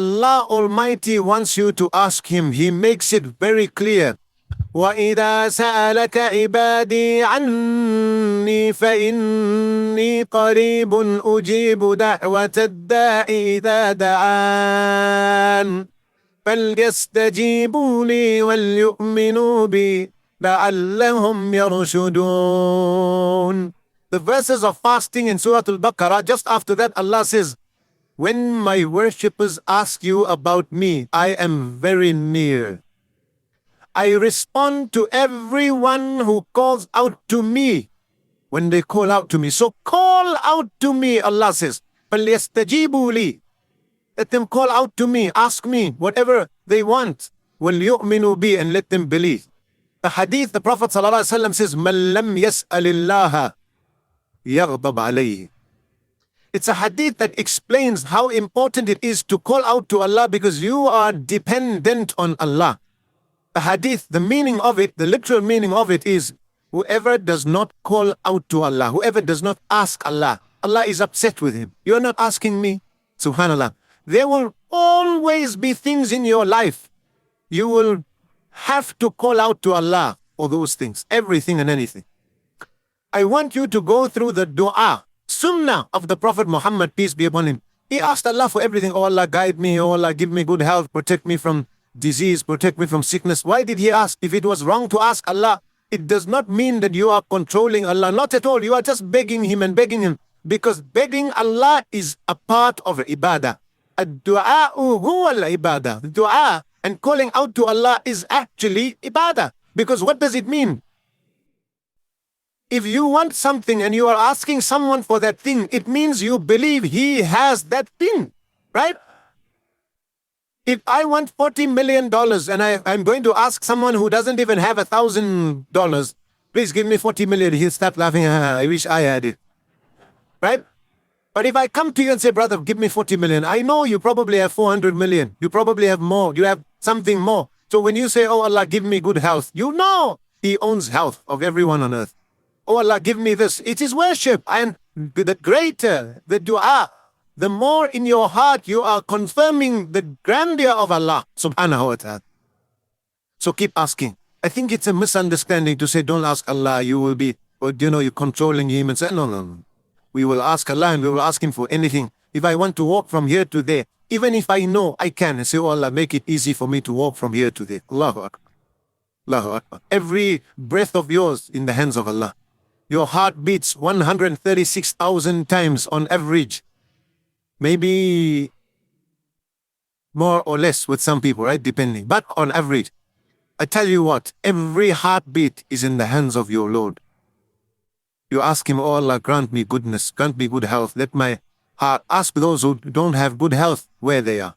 Allah Almighty wants you to ask Him. He makes it very clear. وَإِذَا سَأَلَكَ عِبَادِي عَنِّي فَإِنِّي قَرِيبٌ أُجِيبُ دَعْوَةَ الدَّاعِ إِذَا دَعَانِ فَلْيَسْتَجِيبُوا لِي وَلْيُؤْمِنُوا بِي لَعَلَّهُمْ يَرْشُدُونَ. The verses of fasting in Surah Al-Baqarah, just after that Allah says, when my worshippers ask you about me, I am very near. I respond to everyone who calls out to me when they call out to me. So call out to me, Allah says. فَلْيَسْتَجِيبُوا لِي. Let them call out to me, ask me whatever they want. وَلْيُؤْمِنُوا بِي, and let them believe. The hadith, the Prophet ﷺ says, مَنْ لَمْ يَسْأَلِ اللَّهَ يَغْضَبْ عَلَيْهِ. It's a hadith that explains how important it is to call out to Allah because you are dependent on Allah. The hadith, the meaning of it, the literal meaning of it is, whoever does not call out to Allah, whoever does not ask Allah, Allah is upset with him. You're not asking me. Subhanallah. There will always be things in your life. You will have to call out to Allah for those things, everything and anything. I want you to go through the dua, sunnah of the Prophet Muhammad, peace be upon him. He asked Allah for everything. Oh Allah, guide me. Oh Allah, give me good health. Protect me from disease. Protect me from sickness. Why did he ask? If it was wrong to ask Allah, it does not mean that you are controlling Allah. Not at all. You are just begging Him and begging Him. Because begging Allah is a part of ibadah. Ad-du'a huwa al-ibadah. Dua and calling out to Allah is actually ibadah. Because what does it mean? If you want something and you are asking someone for that thing, it means you believe he has that thing, right? If I want $40 million and I'm going to ask someone who doesn't even have $1,000, please give me 40 million, he'll start laughing. I wish I had it, right? But if I come to you and say, brother, give me 40 million, I know you probably have 400 million. You probably have more. You have something more. So when you say, oh Allah, give me good health, you know He owns health of everyone on earth. Oh Allah, give me this. It is worship. And the greater the dua, the more in your heart you are confirming the grandeur of Allah subhanahu wa ta'ala. So keep asking. I think it's a misunderstanding to say, don't ask Allah, you will be, or you're controlling Him and say, no. We will ask Allah and we will ask Him for anything. If I want to walk from here to there, even if I know I can, and say, oh Allah, make it easy for me to walk from here to there. Allahu Akbar. Allahu Akbar. Every breath of yours in the hands of Allah. Your heart beats 136,000 times on average. Maybe more or less with some people, right? Depending. But on average, I tell you what, every heartbeat is in the hands of your Lord. You ask Him, oh Allah, grant me goodness, grant me good health. Let my heart, ask those who don't have good health where they are.